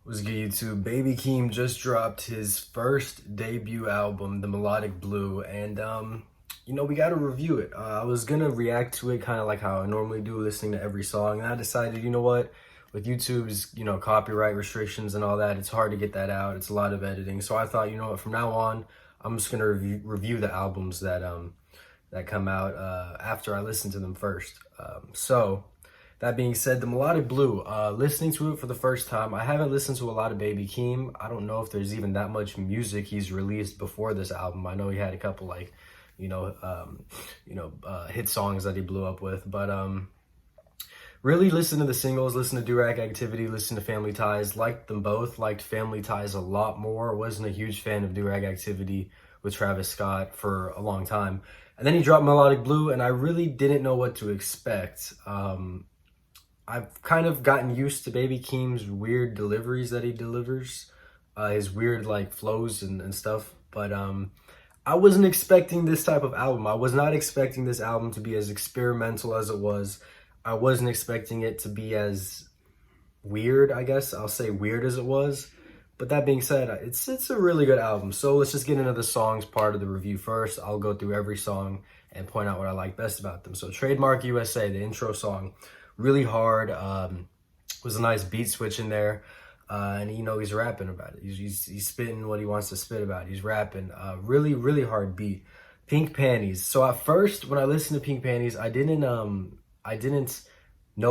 What's good, YouTube? Baby Keem just dropped his first debut album, The Melodic Blue, and we gotta review it. I was gonna react to it kind of like how I normally do, listening to every song, and I decided, you know what, with YouTube's copyright restrictions and all that, it's hard to get that out. It's a lot of editing, so I thought, you know what, from now on, I'm just gonna review the albums that come out after I listen to them first. So. That being said, the Melodic Blue, listening to it for the first time, I haven't listened to a lot of Baby Keem. I don't know if there's even that much music he's released before this album. I know he had a couple hit songs that he blew up with, but really listen to the singles, listen to Do-Rag Activity, listen to Family Ties, liked them both, liked Family Ties a lot more. Wasn't a huge fan of Do-Rag Activity with Travis Scott for a long time. And then he dropped Melodic Blue, and I really didn't know what to expect. I've kind of gotten used to Baby Keem's weird deliveries that he delivers, his weird flows and stuff. But I wasn't expecting this type of album. I was not expecting this album to be as experimental as it was. I wasn't expecting it to be as weird, I guess. I'll say weird as it was. But that being said, it's a really good album. So let's just get into the songs part of the review first. I'll go through every song and point out what I like best about them. So Trademark USA, the intro song. Really hard, was a nice beat switch in there, and he's rapping about it. He's spitting what he wants to spit about. He's rapping, really hard beat. Pink Panties. So at first, when I listened to Pink Panties, I didn't know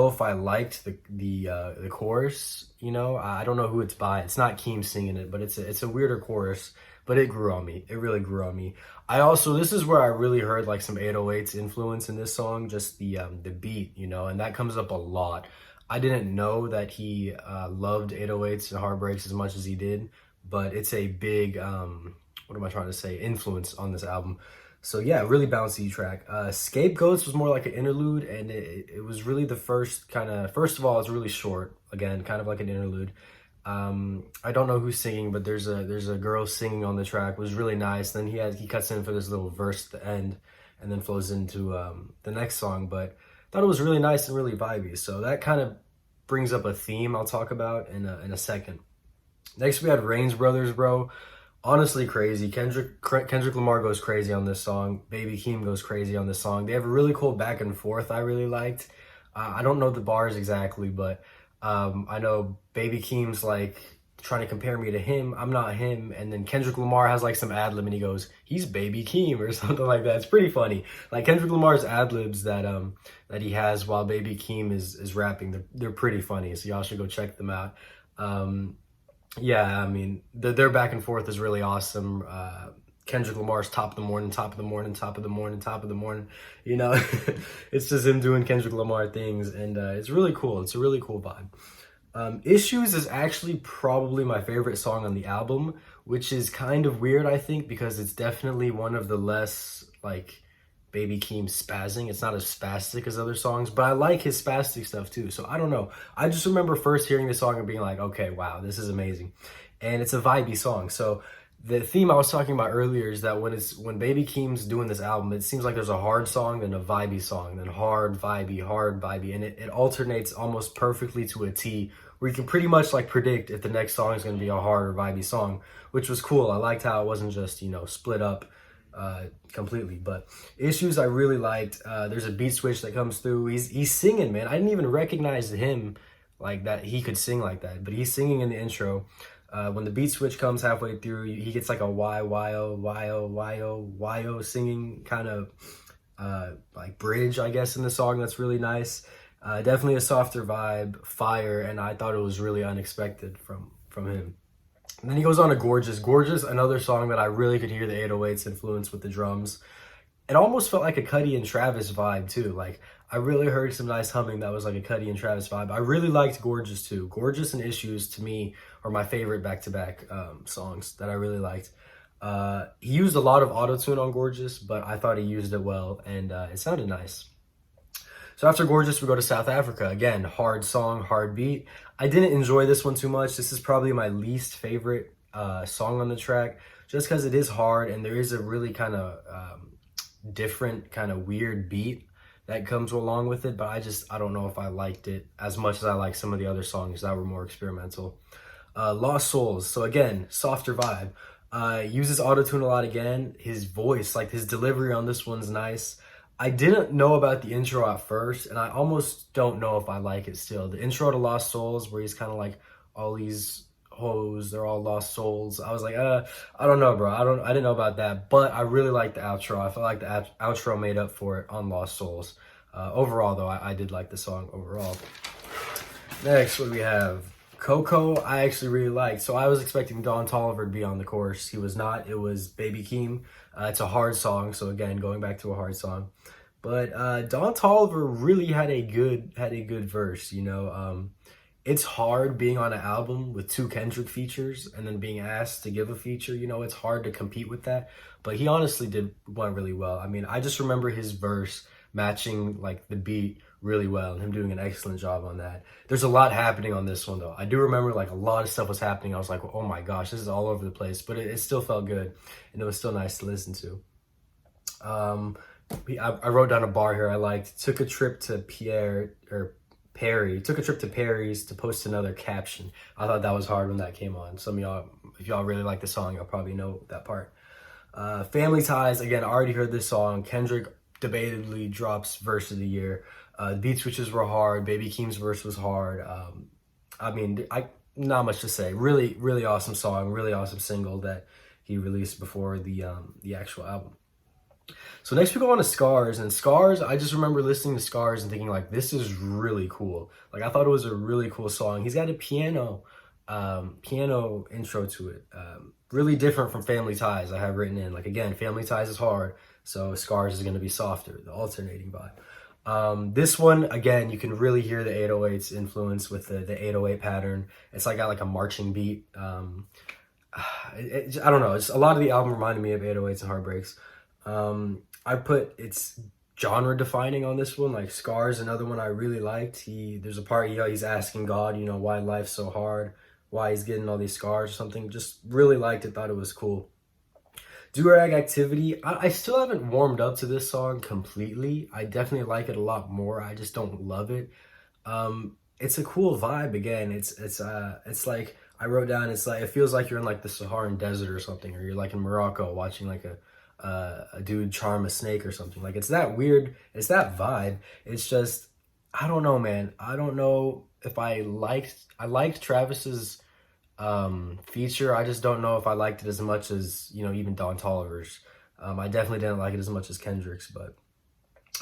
if I liked the chorus. I don't know who it's by. It's not Keem singing it, but it's a weirder chorus. But it grew on me. It really grew on me. This is where I really heard some 808s influence in this song, just the beat, and that comes up a lot. I didn't know that he loved 808s and heartbreaks as much as he did, but it's a big, what am I trying to say, influence on this album. So yeah, really bouncy track. Scapegoats was more like an interlude, and it was really the first of all, it's really short, again, kind of like an interlude. I don't know who's singing, but there's a girl singing on the track. It was really nice. Then he cuts in for this little verse at the end, and then flows into the next song. But I thought it was really nice and really vibey. So that kind of brings up a theme I'll talk about in a second. Next we had Rain's Brothers, bro. Honestly crazy. Kendrick Lamar goes crazy on this song. Baby Keem goes crazy on this song. They have a really cool back and forth I really liked. I don't know the bars exactly, but I know Baby Keem's trying to compare me to him. I'm not him. And then Kendrick Lamar has some ad lib and he goes, he's Baby Keem or something like that. It's pretty funny. Kendrick Lamar's ad libs that he has while Baby Keem is rapping, they're pretty funny. So y'all should go check them out. Yeah, I mean, their back and forth is really awesome. Kendrick Lamar's top of the morning, top of the morning, top of the morning, top of the morning. It's just him doing Kendrick Lamar things, and it's really cool. It's a really cool vibe. Issues is actually probably my favorite song on the album, which is kind of weird, I think, because it's definitely one of the less, Baby Keem spazzing. It's not as spastic as other songs, but I like his spastic stuff too. So I don't know. I just remember first hearing the song and being like, okay, wow, this is amazing. And it's a vibey song. So the theme I was talking about earlier is that when Baby Keem's doing this album, it seems like there's a hard song, then a vibey song, then hard, vibey. And it alternates almost perfectly to a T, where you can pretty much predict if the next song is going to be a hard or vibey song, which was cool. I liked how it wasn't just, split up completely. But Issues I really liked. There's a beat switch that comes through. He's singing, man. I didn't even recognize him that he could sing like that, but he's singing in the intro. When the beat switch comes halfway through, he gets a Y-Y-O singing kind of bridge, I guess, in the song. That's really nice. Definitely a softer vibe, fire, and I thought it was really unexpected from him. And then he goes on to Gorgeous. Gorgeous, another song that I really could hear the 808s influence with the drums. It almost felt like a Cudi and Travis vibe too. I really heard some nice humming that was like a Cudi and Travis vibe. I really liked Gorgeous too. Gorgeous and Issues to me are my favorite back-to-back songs that I really liked. He used a lot of auto-tune on Gorgeous, but I thought he used it well, and it sounded nice. So after Gorgeous, we go to South Africa. Again, hard song, hard beat. I didn't enjoy this one too much. This is probably my least favorite song on the track, just because it is hard and there is a really kind of different, kind of weird beat that comes along with it. But I don't know if I liked it as much as I like some of the other songs that were more experimental. Lost Souls. So again, softer vibe. Uses autotune a lot again. His voice, like his delivery on this one's nice. I didn't know about the intro at first, and I almost don't know if I like it still. The intro to Lost Souls, where he's kind of like, all these hoes, they're all lost souls. I was like, I don't know, bro. I didn't know about that, but I really like the outro. I felt like the outro made up for it on Lost Souls. Overall, though, I did like the song overall. Next, what do we have? Coco, I actually really liked. So I was expecting Don Toliver to be on the chorus. He was not. It was Baby Keem. It's a hard song. So again, going back to a hard song. But Don Toliver really had a good verse. You know, it's hard being on an album with 2 Kendrick features and then being asked to give a feature. You know, it's hard to compete with that. But he honestly did one really well. I mean, I just remember his verse matching like the beat really well and him doing an excellent job on that. There's a lot happening on this one though. I do remember like a lot of stuff was happening. I was like, oh my gosh, this is all over the place, but it still felt good and it was still nice to listen to. I wrote down a bar here I liked. Took a trip to Perry's to post another caption. I thought that was hard when that came on. Some of y'all, if y'all really like the song, y'all probably know that part. Family Ties, again, I already heard this song. Kendrick debatably drops verse of the year. The beat switches were hard. Baby Keem's verse was hard. I mean, not much to say. Really, really awesome song. Really awesome single that he released before the actual album. So next we go on to Scars, and Scars, I just remember listening to Scars and thinking like, this is really cool. Like I thought it was a really cool song. He's got a piano intro to it. Really different from Family Ties I have written in. Like again, Family Ties is hard, so Scars is going to be softer, the alternating vibe. This one, again, you can really hear the 808's influence with the 808 pattern. It's like got like a marching beat. I don't know. It's a lot of the album reminded me of 808's and Heartbreaks. I put it's genre defining on this one. Like Scars, another one I really liked. There's a part he's asking God, you know, why life's so hard, why he's getting all these scars or something. Just really liked it. Thought it was cool. Durag Activity, I still haven't warmed up to this song completely. I definitely like it a lot more. I just don't love it. It's a cool vibe. Again, it's like I wrote down. It's like it feels like you're in like the Saharan desert or something, or you're like in Morocco watching like a dude charm a snake or something. Like it's that weird. It's that vibe. It's just I don't know, man. I don't know if I liked Travis's feature. I just don't know if I liked it as much as, you know, even Don Toliver's. I definitely didn't like it as much as Kendrick's, but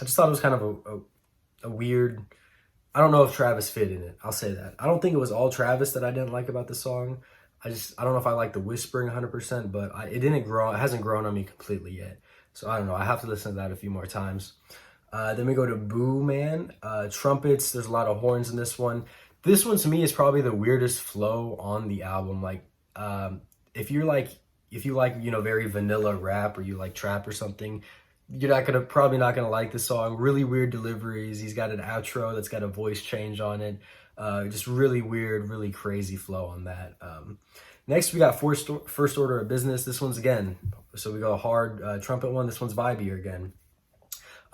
I just thought it was kind of a weird. I don't know if Travis fit in it. I'll say that. I don't think it was all Travis that I didn't like about the song. I don't know if I like the whispering 100%, but it hasn't grown on me completely yet. So I don't know. I have to listen to that a few more times. Then we go to Boo Man. Trumpets. There's a lot of horns in this one. This one to me is probably the weirdest flow on the album. Like, if you like, you know, very vanilla rap or you like trap or something, you're probably not gonna like the song. Really weird deliveries. He's got an outro that's got a voice change on it. Just really weird, really crazy flow on that. Next, we got First Order of Business. This one's again, so we go hard trumpet one. This one's vibey again.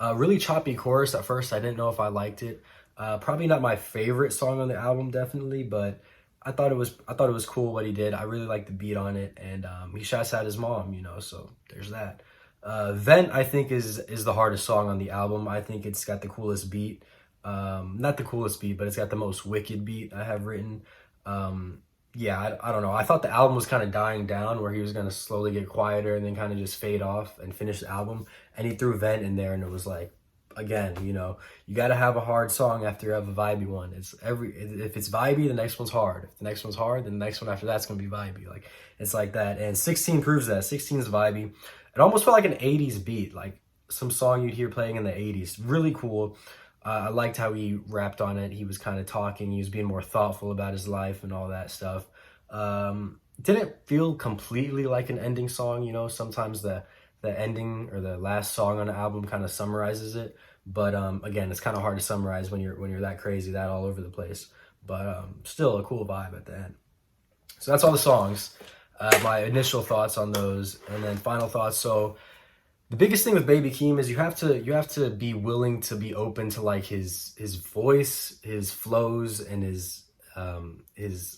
Really choppy chorus. At first, I didn't know if I liked it. Probably not my favorite song on the album, definitely, but I thought it was cool what he did. I really liked the beat on it, and he shouts out his mom, you know. So there's that. Vent, I think, is the hardest song on the album. I think it's got the coolest beat. Not the coolest beat, but it's got the most wicked beat I have written. Yeah, I don't know. I thought the album was kind of dying down, where he was going to slowly get quieter and then kind of just fade off and finish the album. And he threw Vent in there, and it was like, again, you know, you got to have a hard song after you have a vibey one. If it's vibey, the next one's hard. If the next one's hard, then the next one after that's going to be vibey. Like, it's like that. And 16 proves that. 16 is vibey. It almost felt like an 80s beat, like some song you'd hear playing in the 80s. Really cool. I liked how he rapped on it. He was kind of talking. He was being more thoughtful about his life and all that stuff. Didn't feel completely like an ending song. You know, sometimes the ending or the last song on an album kind of summarizes it. But again, it's kind of hard to summarize when you're that crazy, that all over the place. But still a cool vibe at the end. So that's all the songs. My initial thoughts on those, and then final thoughts. So the biggest thing with Baby Keem is you have to be willing to be open to like his voice, his flows, and his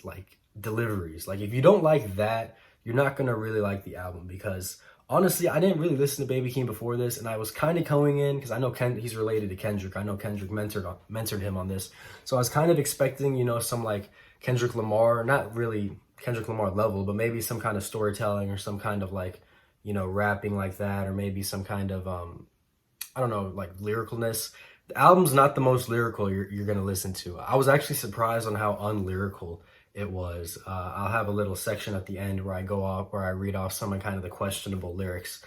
like deliveries. Like if you don't like that, you're not gonna really like the album because honestly, I didn't really listen to Baby Keem before this, and I was kind of going in because I know he's related to Kendrick. I know Kendrick mentored him on this, so I was kind of expecting, you know, some like Kendrick Lamar, not really Kendrick Lamar level, but maybe some kind of storytelling or some kind of like, you know, rapping like that, or maybe some kind of I don't know, like lyricalness. The album's not the most lyrical you're gonna listen to. I was actually surprised on how unlyrical it was. I'll have a little section at the end where I go off, where I read off some of kind of the questionable lyrics.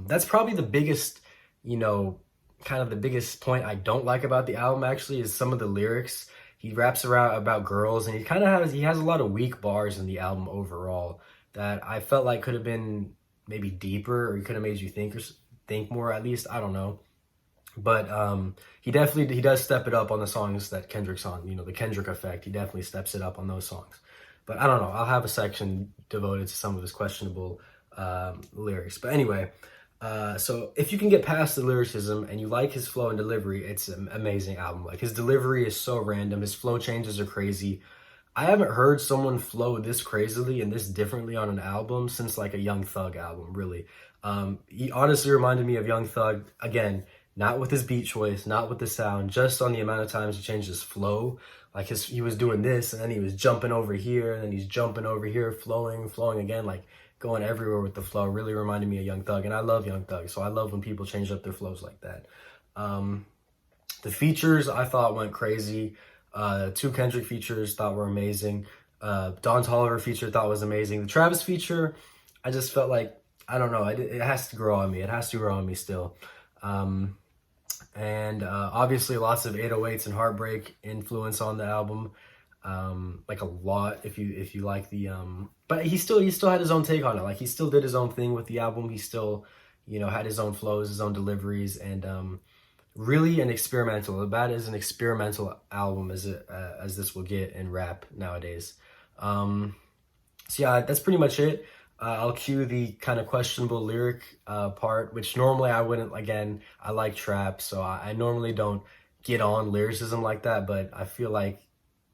That's probably the biggest, you know, kind of the biggest point I don't like about the album actually is some of the lyrics. He raps around about girls, and he has a lot of weak bars in the album overall that I felt like could have been maybe deeper, or he could have made you think more at least. I don't know. But he does step it up on the songs that Kendrick's on, you know, the Kendrick effect. He definitely steps it up on those songs. But I don't know. I'll have a section devoted to some of his questionable lyrics. But anyway, so if you can get past the lyricism and you like his flow and delivery, it's an amazing album. Like his delivery is so random. His flow changes are crazy. I haven't heard someone flow this crazily and this differently on an album since like a Young Thug album, really. He honestly reminded me of Young Thug, again, not with his beat choice, not with the sound, just on the amount of times he changed his flow. Like he was doing this, and then he was jumping over here, and then he's jumping over here, flowing again, like going everywhere with the flow. Really reminded me of Young Thug, and I love Young Thug, so I love when people change up their flows like that. The features I thought went crazy. Two Kendrick features thought were amazing. Don Toliver feature thought was amazing. The Travis feature, I just felt like, I don't know, it has to grow on me. It has to grow on me still. And obviously lots of 808s and heartbreak influence on the album, like a lot if you like the but he still had his own take on it. Like he still did his own thing with the album. He still, you know, had his own flows, his own deliveries, and really an experimental, about as an experimental album as this will get in rap nowadays. So yeah, that's pretty much it. I'll cue the kind of questionable lyric part, which normally I wouldn't. Again, I like trap, so I normally don't get on lyricism like that, but I feel like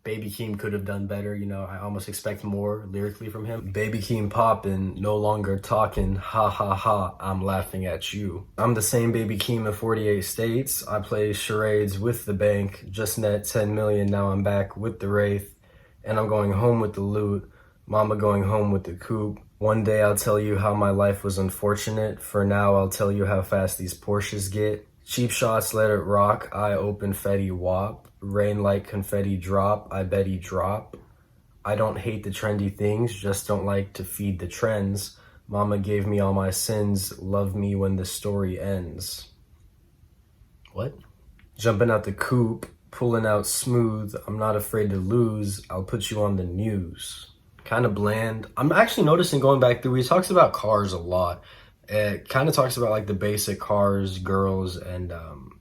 Baby Keem could have done better. You know, I almost expect more lyrically from him. Baby Keem poppin', no longer talking, ha ha ha, I'm laughing at you. I'm the same Baby Keem in 48 states. I play charades with the bank, just net 10 million, now I'm back with the Wraith, and I'm going home with the loot, mama going home with the coupe. One day I'll tell you how my life was unfortunate. For now, I'll tell you how fast these Porsches get. Cheap shots, let it rock. I open Fetty Wap. Rain like confetti drop. I bet he drop. I don't hate the trendy things, just don't like to feed the trends. Mama gave me all my sins. Love me when the story ends. What? Jumping out the coupe, pulling out smooth. I'm not afraid to lose. I'll put you on the news. Kind of bland. I'm actually noticing going back through, he talks about cars a lot. It kind of talks about like the basic cars, girls, and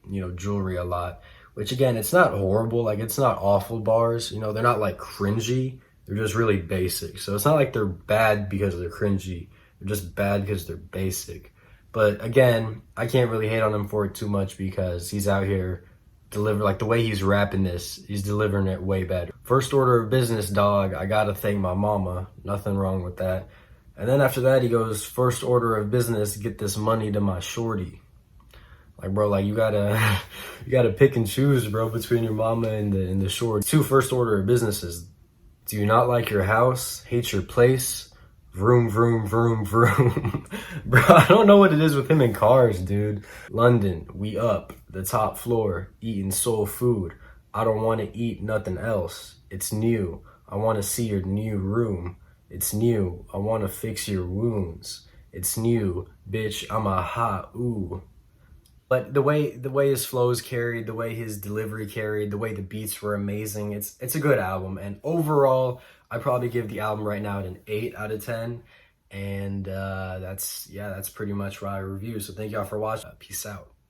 you know, jewelry a lot, which again, it's not horrible. Like it's not awful bars, you know, they're not like cringy. They're just really basic. So it's not like they're bad because they're cringy. They're just bad because they're basic. But again, I can't really hate on him for it too much because he's out here like the way he's rapping this, he's delivering it way better. First order of business, dog, I gotta thank my mama. Nothing wrong with that. And then after that, he goes, first order of business, get this money to my shorty. Like, bro, like you gotta pick and choose, bro, between your mama and the shorty. Two first order of businesses. Do you not like your house? Hate your place? Vroom, vroom, vroom, vroom. Bro, I don't know what it is with him in cars, dude. London, we up, the top floor, eating soul food. I don't want to eat nothing else. It's new. I want to see your new room. It's new. I want to fix your wounds. It's new. Bitch, I'm a hot ooh. But the way his flows carried, the way his delivery carried, the way the beats were amazing. It's a good album, and overall, I probably give the album right now an 8 out of 10. And that's pretty much my review. So thank y'all for watching. Peace out.